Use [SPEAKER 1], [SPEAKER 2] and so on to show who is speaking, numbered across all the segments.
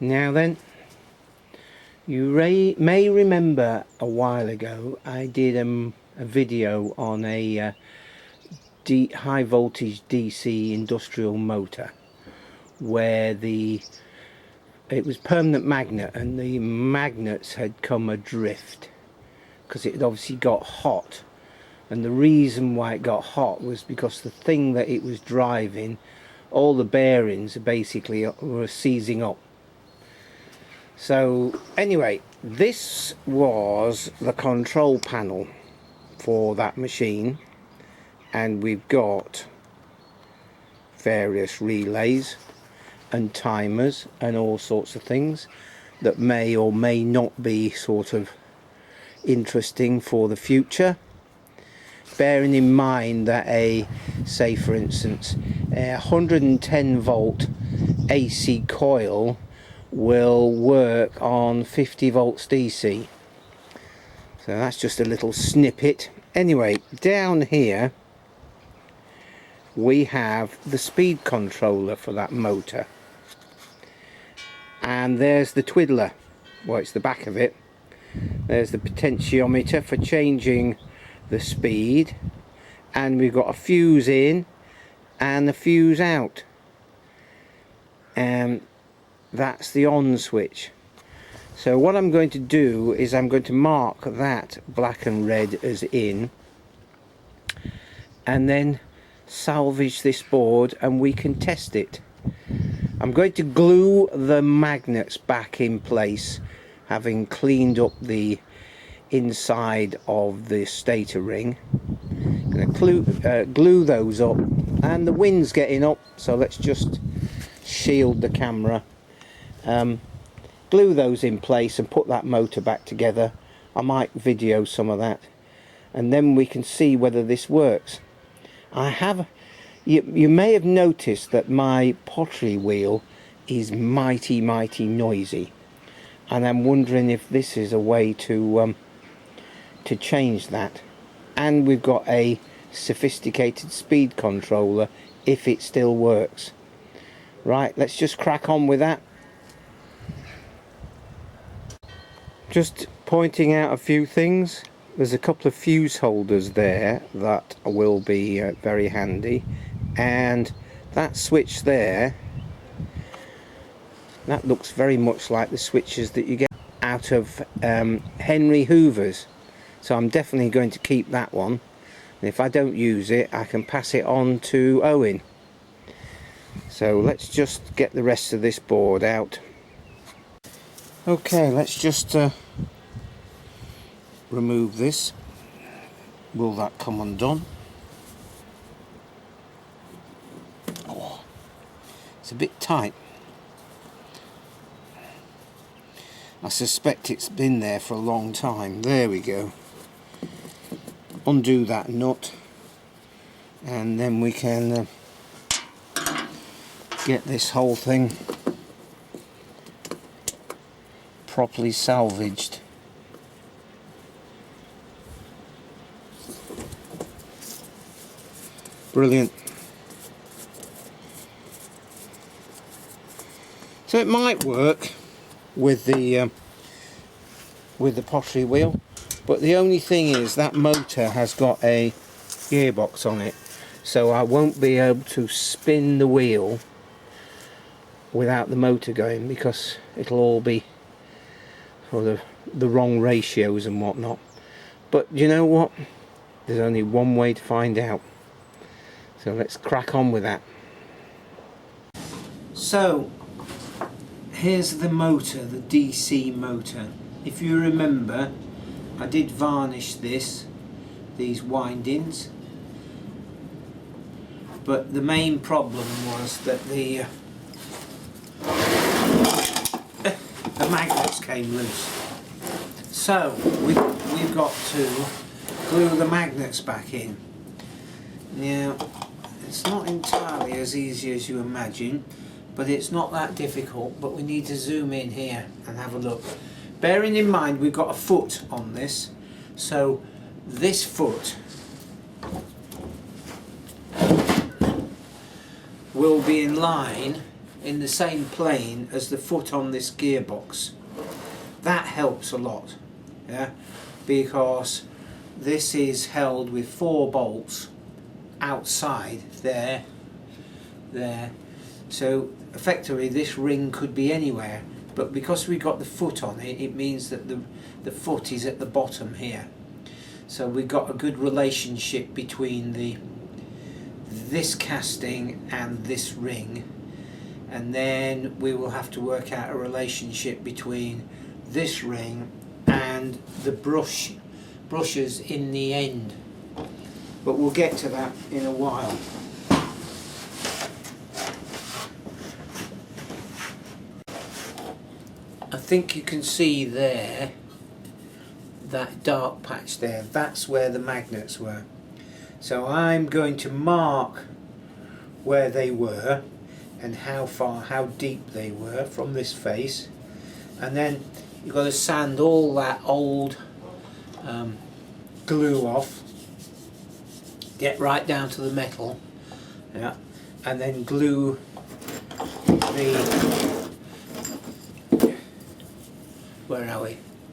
[SPEAKER 1] Now then, you may remember a while ago I did a video on a high voltage DC industrial motor where it was permanent magnet and the magnets had come adrift because it had obviously got hot, and the reason why it got hot was because the thing that it was driving, all the bearings basically were seizing up. So anyway, this was the control panel for that machine, and we've got various relays and timers and all sorts of things that may or may not be sort of interesting for the future, bearing in mind that say for instance a 110 volt AC coil will work on 50 volts DC. So that's just a little snippet. Anyway, down here we have the speed controller for that motor, and there's the twiddler. Well, it's the back of it. There's the potentiometer for changing the speed, and we've got a fuse in and a fuse out, and that's the on switch. So what I'm going to do is I'm going to mark that black and red as in, and then salvage this board and we can test it. I'm going to glue the magnets back in place, having cleaned up the inside of the stator ring. I'm going to glue those up, and the wind's getting up, so let's just shield the camera. Glue those in place and put that motor back together. I might video some of that, and then we can see whether this works. You may have noticed that my pottery wheel is mighty noisy, and I'm wondering if this is a way to change that. And we've got a sophisticated speed controller if it still works. Right, let's just crack on with that. Just pointing out a few things. There's a couple of fuse holders there that will be very handy, and that switch there, that looks very much like the switches that you get out of Henry Hoover's, so I'm definitely going to keep that one, and if I don't use it I can pass it on to Owen. So let's just get the rest of this board out. Okay, let's just remove this. Will that come undone? Oh, it's a bit tight. I suspect it's been there for a long time. There we go. Undo that nut, and then we can get this whole thing properly salvaged. Brilliant. So it might work with the pottery wheel, but the only thing is that motor has got a gearbox on it, so I won't be able to spin the wheel without the motor going, because it'll all be for the wrong ratios and whatnot. But you know what, there's only one way to find out, so let's crack on with that. So here's the motor, the DC motor. If you remember, I did varnish these windings, but the main problem was that the magnets came loose. So we've got to glue the magnets back in. Now, it's not entirely as easy as you imagine, but it's not that difficult. But we need to zoom in here and have a look. Bearing in mind we've got a foot on this, so this foot will be in line in the same plane as the foot on this gearbox. That helps a lot, yeah, because this is held with 4 bolts outside there, so effectively this ring could be anywhere, but because we got the foot on it, it means that the foot is at the bottom here. So we've got a good relationship between this casting and this ring, and then we will have to work out a relationship between this ring and the brushes in the end, but we'll get to that in a while. I think you can see there, that dark patch there, that's where the magnets were. So I'm going to mark where they were and how deep they were from this face, and then you've got to sand all that old glue off, get right down to the metal, yeah, and then glue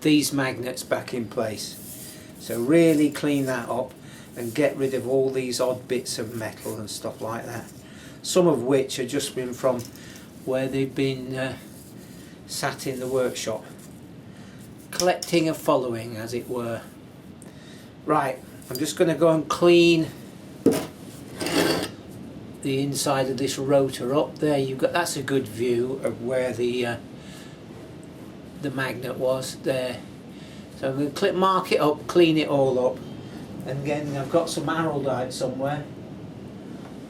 [SPEAKER 1] these magnets back in place. So really clean that up and get rid of all these odd bits of metal and stuff like that, some of which have just been from where they've been sat in the workshop, collecting a following, as it were. Right, I'm just going to go and clean the inside of this rotor up. There you've got, that's a good view of where the magnet was there. So I'm going to mark it up, clean it all up, and again I've got some araldite somewhere.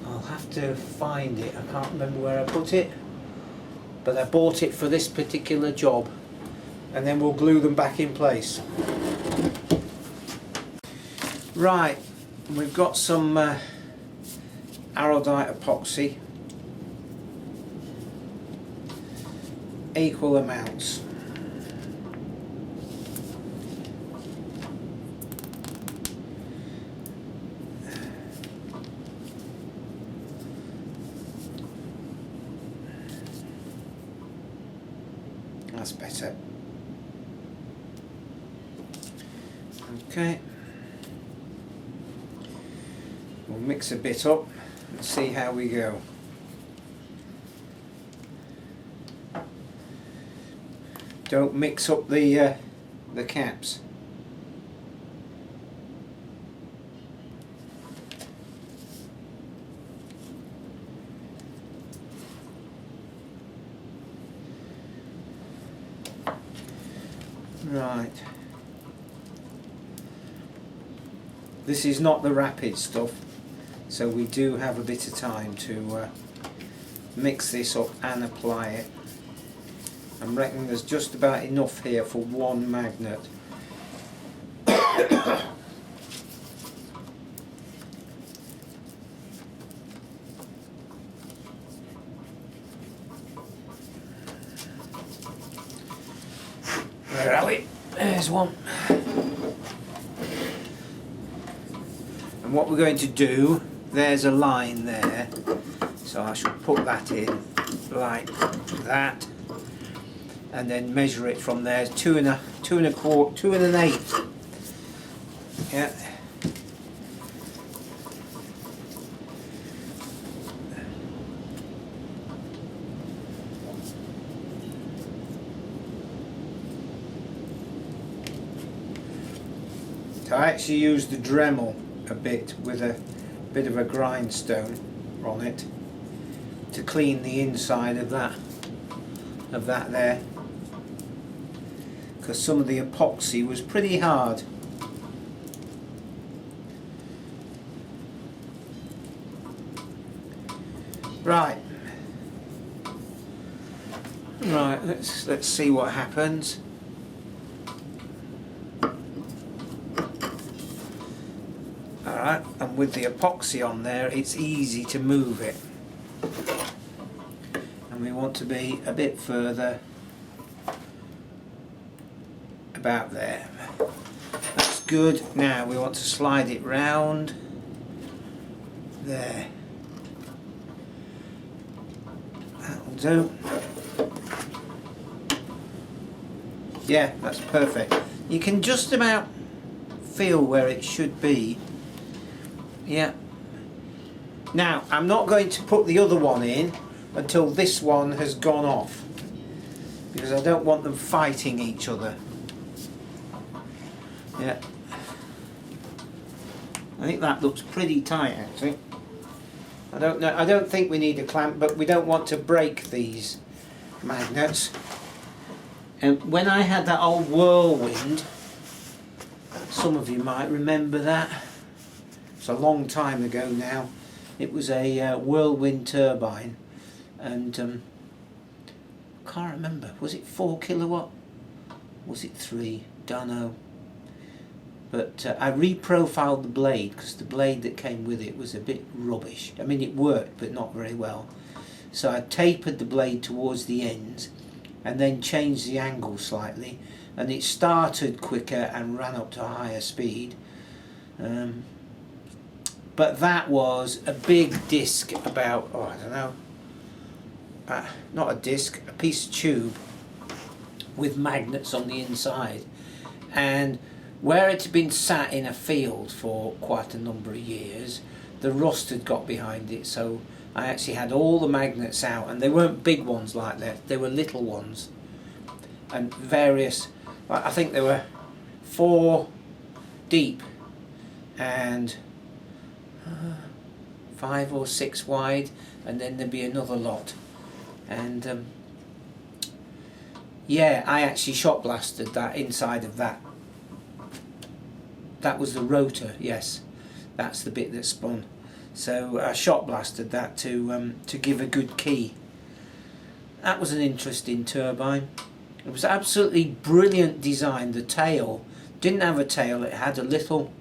[SPEAKER 1] I'll have to find it, I can't remember where I put it, but I bought it for this particular job, and then we'll glue them back in place. Right, we've got some araldite epoxy, equal amounts. That's better. Okay. We'll mix a bit up and see how we go. Don't mix up the caps. Right. This is not the rapid stuff, so we do have a bit of time to mix this up and apply it. I'm reckoning there's just about enough here for one magnet. Where are we? There's one. And what we're going to do, there's a line there, so I shall put that in like that, and then measure it from there. 2 1/8. Yeah. So I actually used the Dremel a bit with a bit of a grindstone on it to clean the inside of that there, because some of the epoxy was pretty hard. Right, let's see what happens. Alright, and with the epoxy on there, it's easy to move it. And we want to be a bit further, about there. That's good. Now we want to slide it round there. That'll So yeah, that's perfect. You can just about feel where it should be. Yeah. Now I'm not going to put the other one in until this one has gone off, because I don't want them fighting each other. Yeah. I think that looks pretty tight actually. I don't know. I don't think we need a clamp, but we don't want to break these magnets. And when I had that old Whirlwind, some of you might remember that. It's a long time ago now. It was a Whirlwind turbine, and I can't remember. Was it 4 kilowatt? Was it 3? Don't know. But I reprofiled the blade because the blade that came with it was a bit rubbish. I mean, it worked, but not very well. So I tapered the blade towards the ends and then changed the angle slightly, and it started quicker and ran up to a higher speed. But that was a big disc, about, oh, I don't know, not a disc, a piece of tube with magnets on the inside. And where it had been sat in a field for quite a number of years, the rust had got behind it, so I actually had all the magnets out, and they weren't big ones like that, they were little ones, and various, I think there were 4 deep and 5 or 6 wide, and then there'd be another lot. And yeah, I actually shot blasted that inside of that. That was the rotor, yes, that's the bit that spun. So I shot blasted that to give a good key. That was an interesting turbine. It was absolutely brilliant design. The tail didn't have a tail, it had a little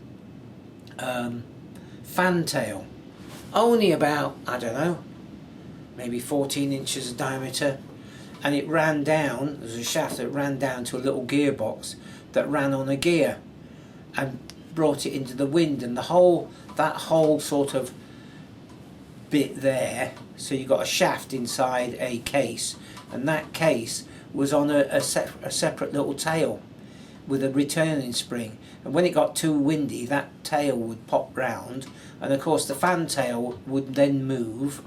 [SPEAKER 1] fan tail, only about, I don't know, maybe 14 inches of diameter, and it ran down, there was a shaft that ran down to a little gearbox that ran on a gear and brought it into the wind, and that whole sort of bit there, so you got a shaft inside a case, and that case was on a separate little tail with a returning spring, and when it got too windy that tail would pop round, and of course the fan tail would then move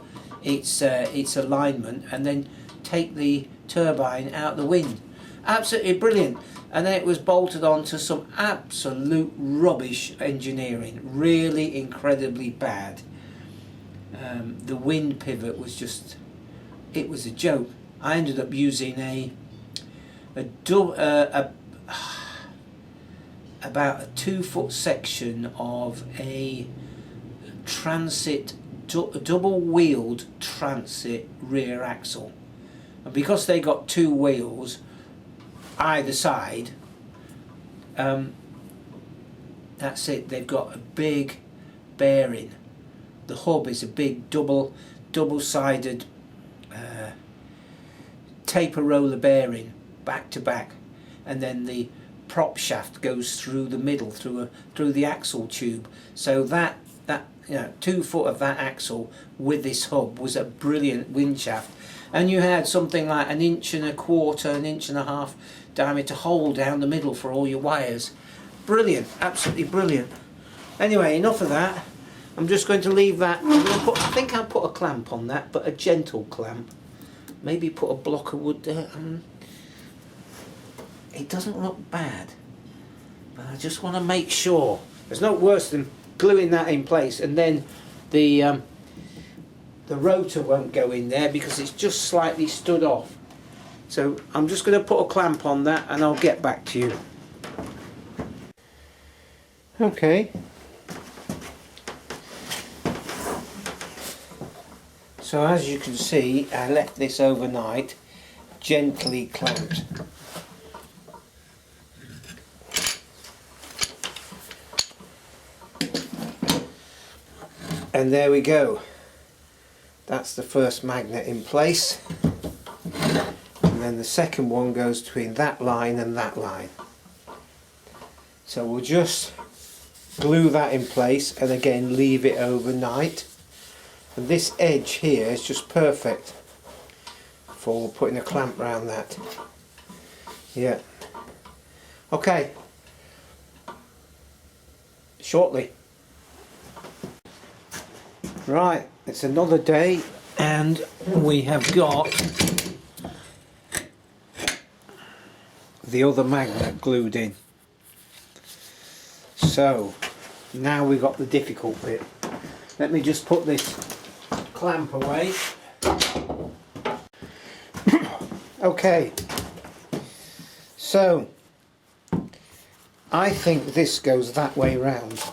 [SPEAKER 1] its alignment and then take the turbine out the wind. Absolutely brilliant. And then it was bolted onto some absolute rubbish engineering, really incredibly bad. The wind pivot was just, it was a joke. I ended up using about a 2-foot section of a double-wheeled transit rear axle, and because they got 2 wheels either side, that's it, they've got a big bearing. The hub is a big double-sided taper roller bearing back to back, and then the prop shaft goes through the middle through the axle tube, so that 2 foot of that axle with this hub was a brilliant wind shaft. And you had something like 1.25 inches, 1.5 inches diameter hole down the middle for all your wires. Brilliant, absolutely brilliant. Anyway, enough of that. I'm just going to leave that. I think I'll put a clamp on that, but a gentle clamp. Maybe put a block of wood there. It doesn't look bad, but I just want to make sure. There's no worse than gluing that in place and then the rotor won't go in there because it's just slightly stood off. So I'm just going to put a clamp on that and I'll get back to you. Okay. So as you can see, I left this overnight, gently clamped. And there we go. That's the first magnet in place. And then the second one goes between that line and that line. So we'll just glue that in place and again leave it overnight. And this edge here is just perfect. for putting a clamp around that. Yeah. Okay. Shortly. Right, it's another day and we have got the other magnet glued in. So now we've got the difficult bit. Let me just put this clamp away. Okay, so I think this goes that way round,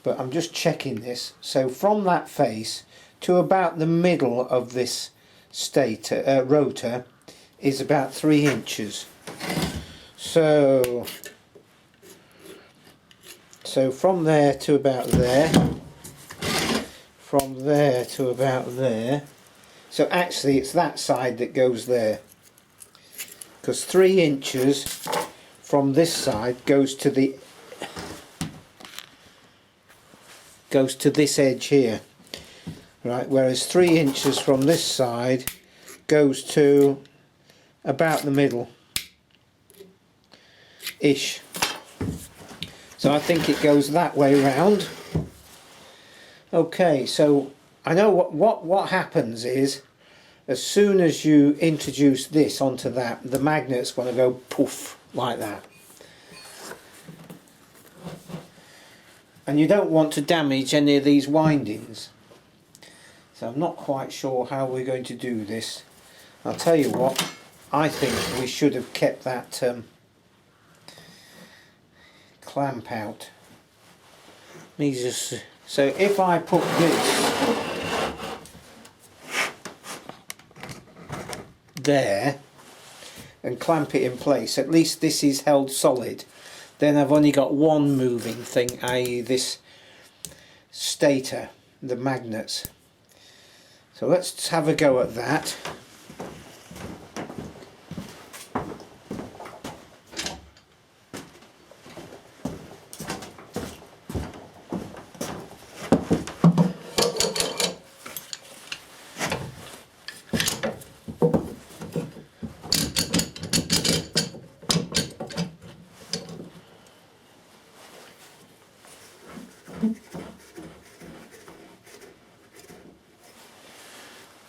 [SPEAKER 1] but I'm just checking this. So from that face to about the middle of this stator, rotor is about 3 inches. So from there to about there, from there to about there. So actually it's that side that goes there, because 3 inches from this side goes to this edge here, right, whereas 3 inches from this side goes to about the middle ish. So I think it goes that way round. Okay, so I know what happens is, as soon as you introduce this onto that, the magnet's going to go poof like that. And you don't want to damage any of these windings. So I'm not quite sure how we're going to do this. I'll tell you what, I think we should have kept that clamp out. So if I put this there and clamp it in place, at least this is held solid. Then I've only got one moving thing, i.e. this stator, the magnets. So let's have a go at that.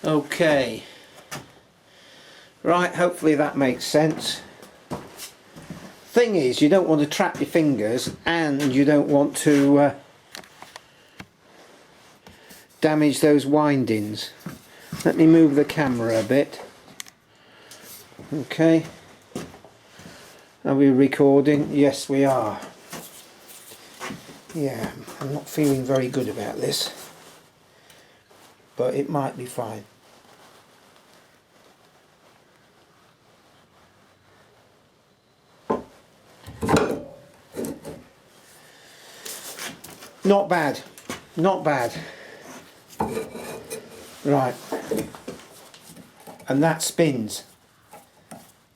[SPEAKER 1] Okay, right, hopefully that makes sense. Thing is, you don't want to trap your fingers and you don't want to damage those windings. Let me move the camera a bit. Okay, are we recording? Yes, we are. Yeah, I'm not feeling very good about this, but it might be fine. Not bad, not bad. Right, and that spins.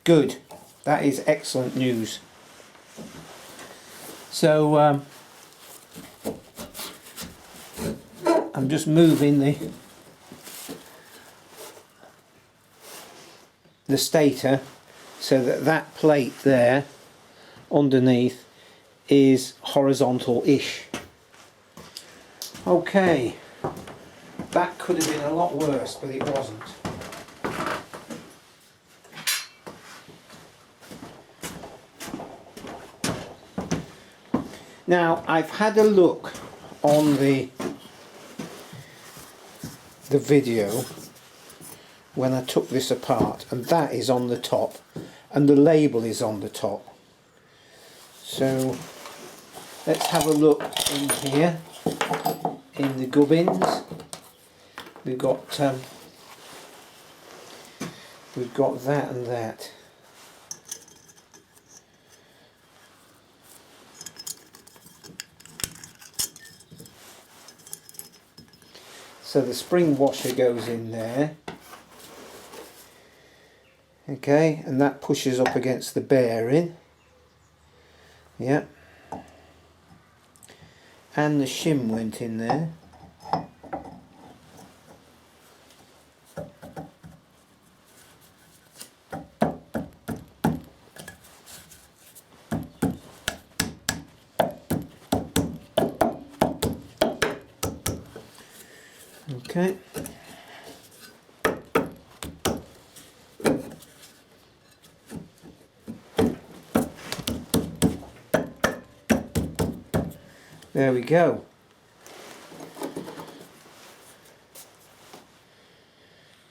[SPEAKER 1] Good, that is excellent news. So I'm just moving the stator so that that plate there underneath is horizontal-ish. Okay, that could have been a lot worse, but it wasn't. Now I've had a look on the video when I took this apart, and that is on the top and the label is on the top. So let's have a look in here in the gubbins. We've got that and that. So the spring washer goes in there. Okay, and that pushes up against the bearing. Yeah. And the shim went in there. Okay. There we go.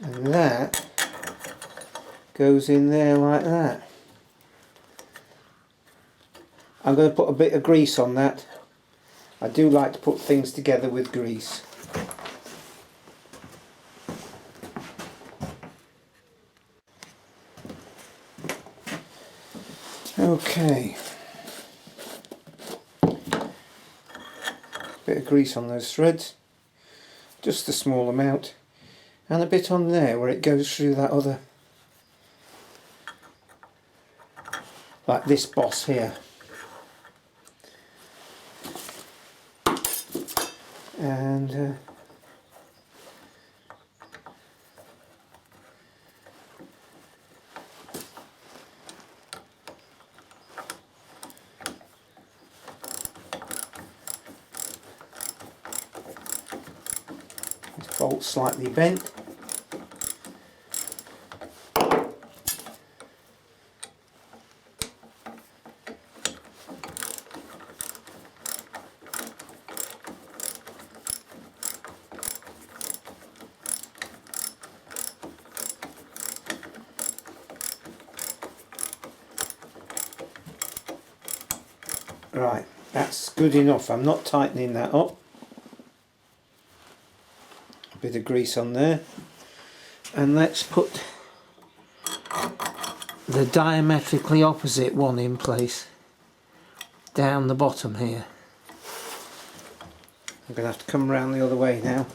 [SPEAKER 1] And that goes in there like that. I'm going to put a bit of grease on that. I do like to put things together with grease. Okay. Bit of grease on those threads. Just a small amount. And a bit on there where it goes through that other, like this boss here. And this bolt slightly bent. Right, that's good enough. I'm not tightening that up. A bit of grease on there. And let's put the diametrically opposite one in place down the bottom here. I'm going to have to come around the other way now.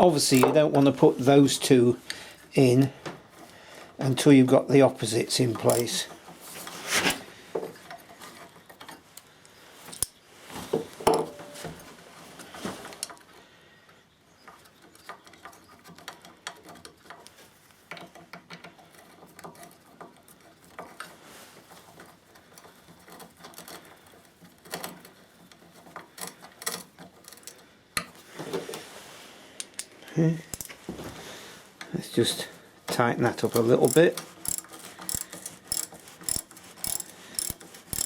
[SPEAKER 1] Obviously you don't want to put those two in until you've got the opposites in place. Let's just tighten that up a little bit.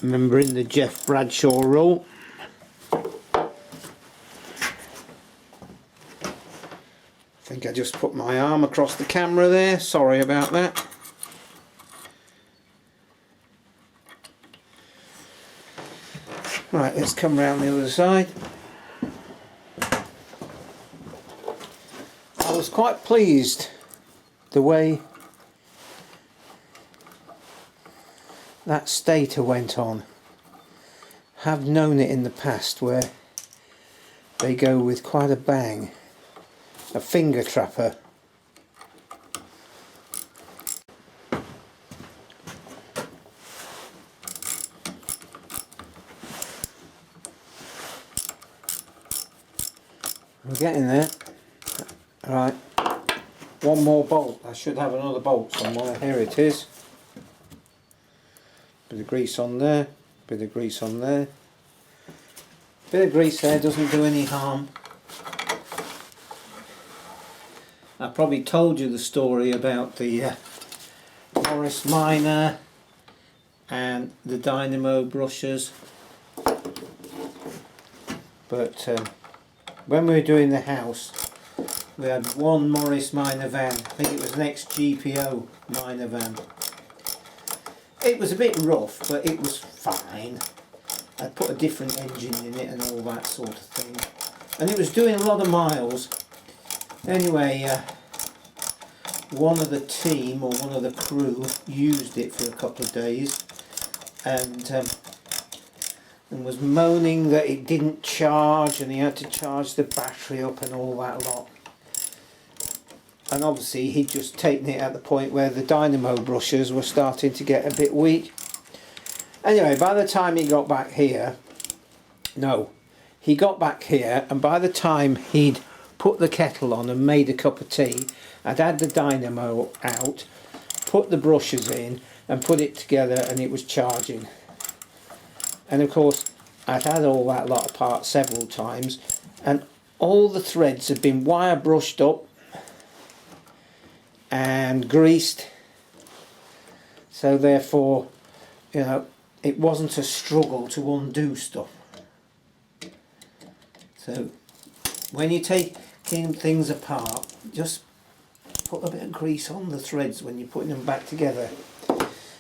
[SPEAKER 1] Remembering the Jeff Bradshaw rule. I think I just put my arm across the camera there, sorry about that. Right, let's come round the other side. I was quite pleased the way that stator went on. Have known it in the past where they go with quite a bang. A finger trapper. We're getting there. Right, one more bolt. I should have another bolt somewhere. Here it is. Bit of grease on there, bit of grease on there. Bit of grease there doesn't do any harm. I probably told you the story about the Morris Minor and the dynamo brushes, but when we were doing the house we had one Morris Minor van. I think it was an ex-GPO Minor van. It was a bit rough, but it was fine. I put a different engine in it and all that sort of thing, and it was doing a lot of miles. Anyway, one of the team or one of the crew used it for a couple of days and was moaning that it didn't charge and he had to charge the battery up and all that lot. And obviously he'd just taken it at the point where the dynamo brushes were starting to get a bit weak. Anyway, by the time he got back here, he got back here, and by the time he'd put the kettle on and made a cup of tea, I'd had the dynamo out, put the brushes in and put it together, and it was charging. And of course I'd had all that lot apart several times, and all the threads had been wire brushed up and greased, so therefore, you know, it wasn't a struggle to undo stuff. So when you're taking things apart, just put a bit of grease on the threads when you're putting them back together.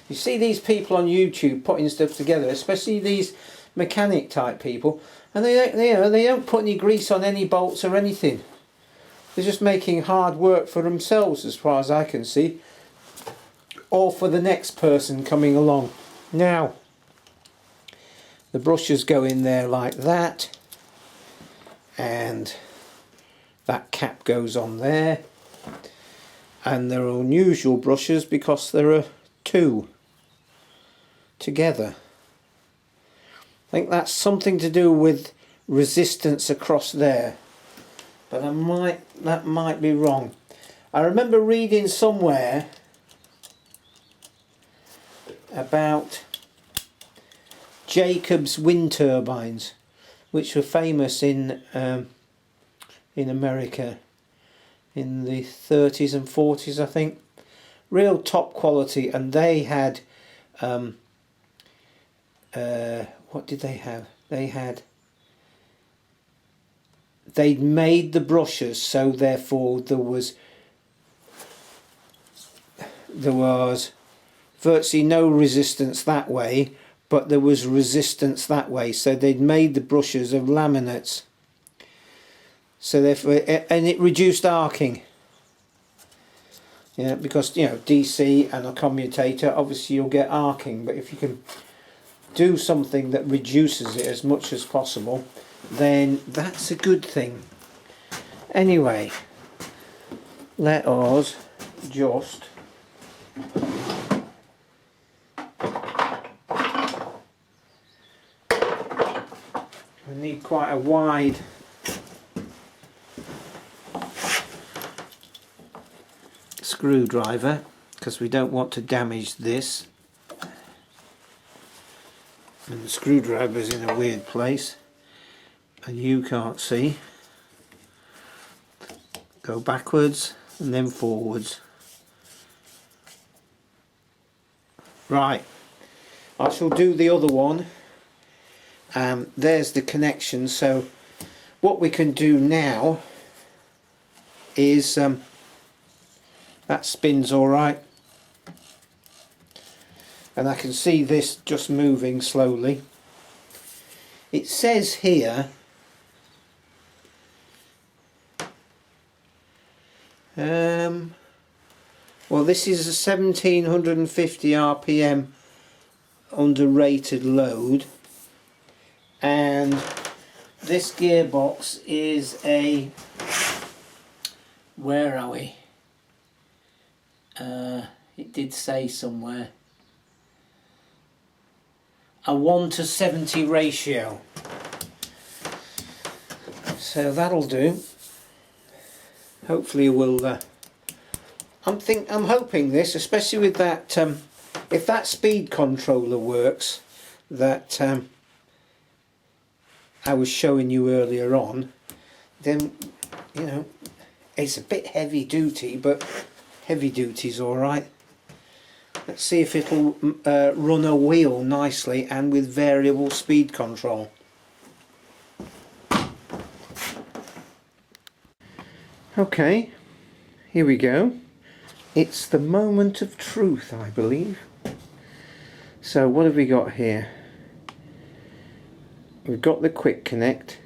[SPEAKER 1] You see these people on YouTube putting stuff together, especially these mechanic type people, and they don't put any grease on any bolts or anything. They're just making hard work for themselves, as far as I can see, or for the next person coming along. Now, the brushes go in there like that, and that cap goes on there, and they're unusual brushes because there are two together. I think that's something to do with resistance across there, but that might be wrong. I remember reading somewhere about Jacobs wind turbines, which were famous in America in the 30s and 40s, I think. Real top quality, and they had what did they have? They'd made the brushes so therefore there was virtually no resistance that way, but there was resistance that way. So they'd made the brushes of laminates, so therefore, and it reduced arcing. Yeah, because, you know, DC and a commutator, obviously you'll get arcing, but if you can do something that reduces it as much as possible, then that's a good thing. Anyway, let us just we need quite a wide screwdriver because we don't want to damage this, and the screwdriver is in a weird place and you can't see. Go backwards and then forwards. Right, I shall do the other one. There's the connection, so what we can do now is that spins alright, and I can see this just moving slowly. It says here well, this is a 1750 RPM under rated load, and this gearbox is a, where are we? It did say somewhere a 1:70 ratio, so that'll do. Hopefully we'll I'm hoping this, especially with that if that speed controller works that I was showing you earlier on, then, you know, it's a bit heavy duty, but heavy duty's alright. Let's see if it'll run a wheel nicely and with variable speed control. Okay, here we go. It's the moment of truth, I believe. So what have we got here? We've got the quick connect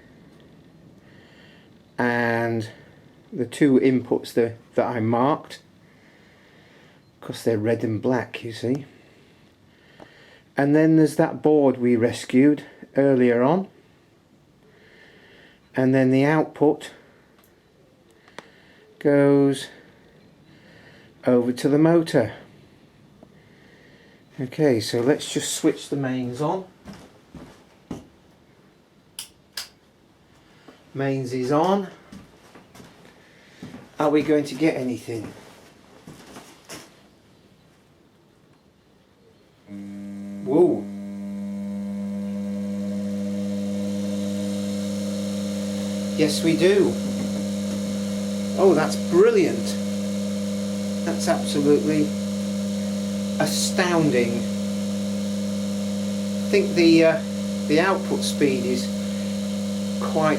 [SPEAKER 1] and the two inputs that I marked, because they're red and black, you see. And then there's that board we rescued earlier on, and then the output goes over to the motor. Okay, so let's just switch the mains on. Mains is on. Are we going to get anything? Whoa. Yes, we do. Oh, that's brilliant. That's absolutely astounding. I think the output speed is quite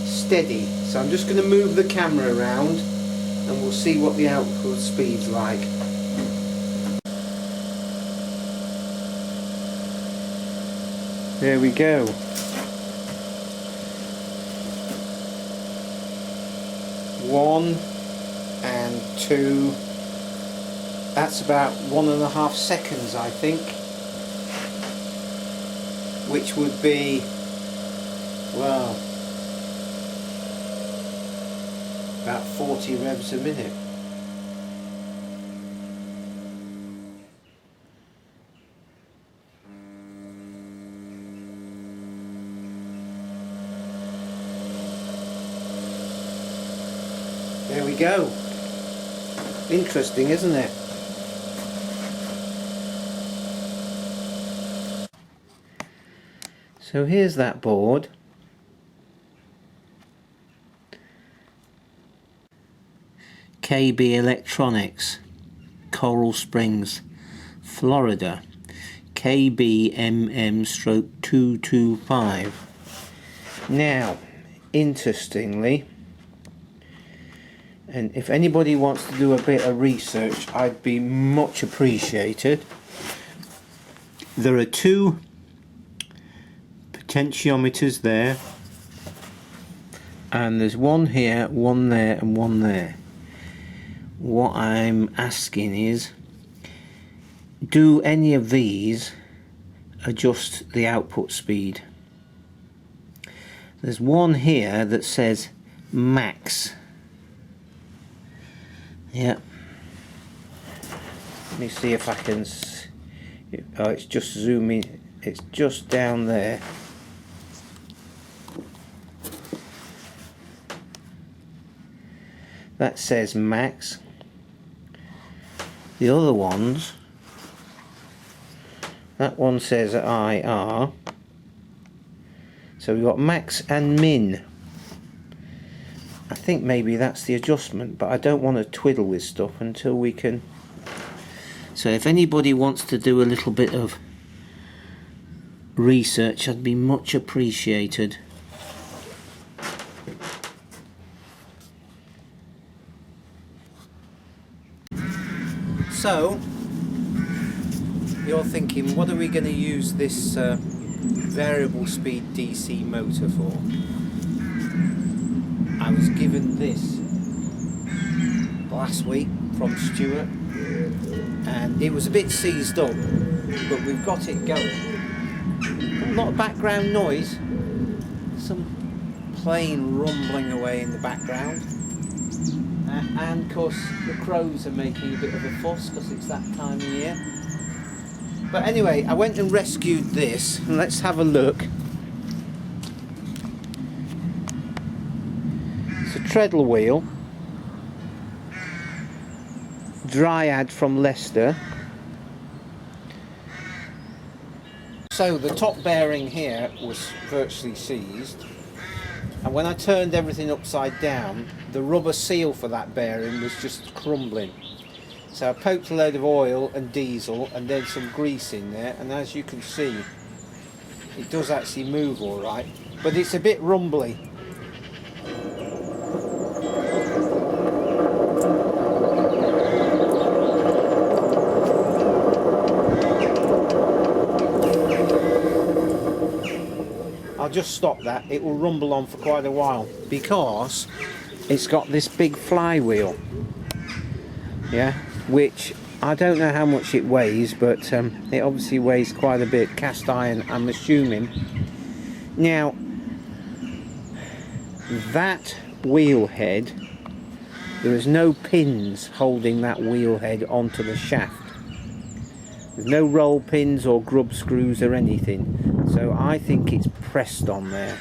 [SPEAKER 1] steady. So I'm just going to move the camera around and we'll see what the output speed's like. There we go. 1 and 2. That's about 1.5 seconds, I think, which would be, well, about 40 revs a minute. There we go. Interesting, isn't it? So here's that board. KB Electronics, Coral Springs, Florida, KBMM/225. Now, interestingly, and if anybody wants to do a bit of research, I'd be much appreciated. There are 2 potentiometers there, and there's one here, one there, and one there. What I'm asking is, do any of these adjust the output speed? There's one here that says max. Yeah. Let me see if I can. Oh, it's just zooming. It's just down there. That says max. The other ones, that one says IR. So we've got max and min. I think maybe that's the adjustment, but I don't want to twiddle with stuff until we can. So if anybody wants to do a little bit of research, I'd be much appreciated. So you're thinking, what are we going to use this variable speed DC motor for? I was given this last week from Stuart, and it was a bit seized up, but we've got it going. A lot of background noise, some plane rumbling away in the background, and of course the crows are making a bit of a fuss because it's that time of year. But anyway, I went and rescued this, and let's have a look. It's a treadle wheel, Dryad from Leicester. So the top bearing here was virtually seized, and when I turned everything upside down, the rubber seal for that bearing was just crumbling. So I poked a load of oil and diesel and then some grease in there, and as you can see, it does actually move all right, but it's a bit rumbly. I'll just stop that. It will rumble on for quite a while because it's got this big flywheel, yeah, which I don't know how much it weighs, but it obviously weighs quite a bit. Cast iron, I'm assuming. Now, that wheel head, there is no pins holding that wheel head onto the shaft. There's no roll pins or grub screws or anything, so I think it's pressed on there,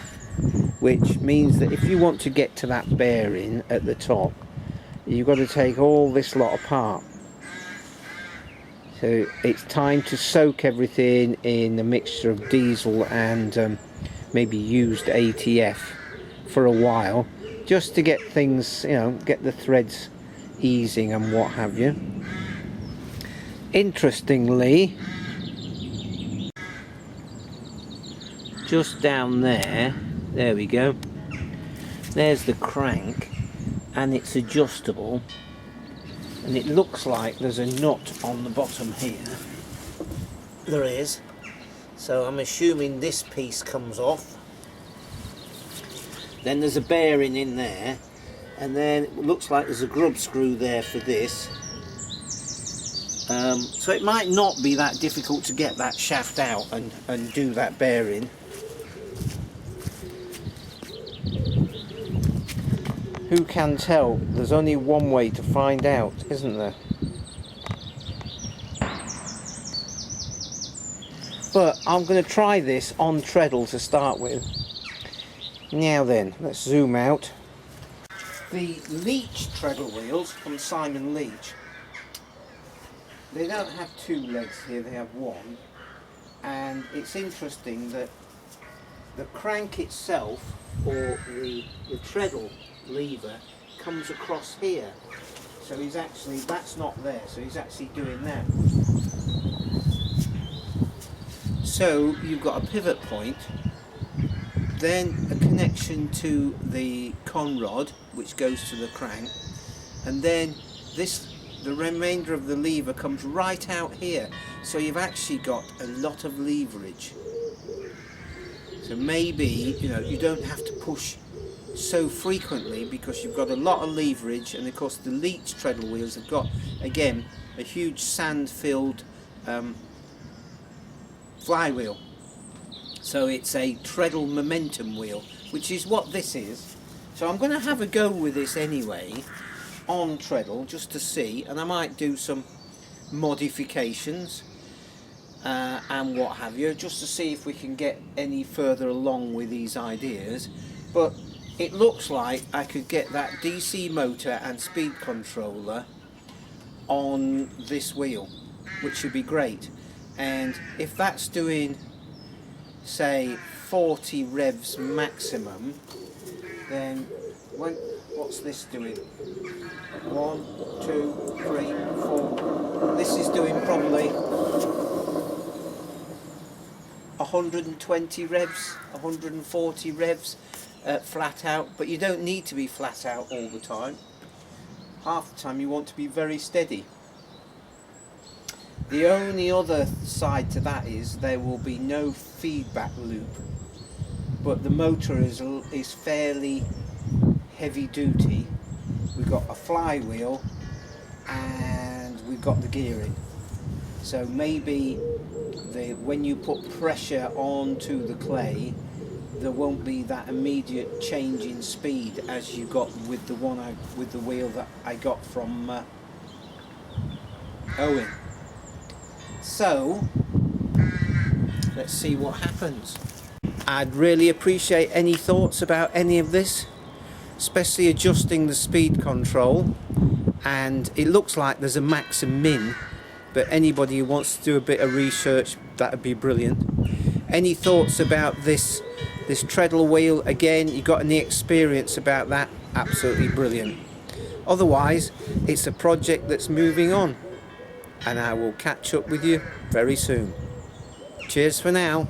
[SPEAKER 1] which means that if you want to get to that bearing at the top, you've got to take all this lot apart. So it's time to soak everything in a mixture of diesel and maybe used ATF for a while, just to get things, you know, get the threads easing and what have you. Interestingly, just down there we go, there's the crank, and it's adjustable, and it looks like there's a nut on the bottom here. There is. So I'm assuming this piece comes off. Then there's a bearing in there, and then it looks like there's a grub screw there for this. So it might not be that difficult to get that shaft out and do that bearing. Who can tell? There's only one way to find out, isn't there? But I'm going to try this on treadle to start with. Now then, let's zoom out. The Leach treadle wheels from Simon Leach. They don't have two legs here, they have one. And it's interesting that the crank itself, or the treadle lever, comes across here. So he's actually, that's not there, so he's actually doing that. So you've got a pivot point, then a connection to the con rod which goes to the crank, and then the remainder of the lever comes right out here. So you've actually got a lot of leverage. So maybe, you know, you don't have to push so frequently because you've got a lot of leverage, and of course the Leach treadle wheels have got, again, a huge sand-filled flywheel. So it's a treadle momentum wheel, which is what this is. So I'm going to have a go with this anyway on treadle just to see, and I might do some modifications and what have you, just to see if we can get any further along with these ideas. But it looks like I could get that DC motor and speed controller on this wheel, which should be great. And if that's doing, say, 40 revs maximum, then what's this doing? 1, 2, 3, 4. This is doing probably 120 revs, 140 revs flat out, but you don't need to be flat out all the time. Half the time you want to be very steady. The only other side to that is there will be no feedback loop, but the motor is fairly heavy duty. We've got a flywheel and we've got the gearing. So maybe when you put pressure onto the clay, there won't be that immediate change in speed as you got with the wheel that I got from Owen. So let's see what happens. I'd really appreciate any thoughts about any of this, especially adjusting the speed control. And it looks like there's a max and min, but anybody who wants to do a bit of research, that would be brilliant. Any thoughts about this treadle wheel? Again, you got any experience about that? Absolutely brilliant. Otherwise, it's a project that's moving on, and I will catch up with you very soon. Cheers for now.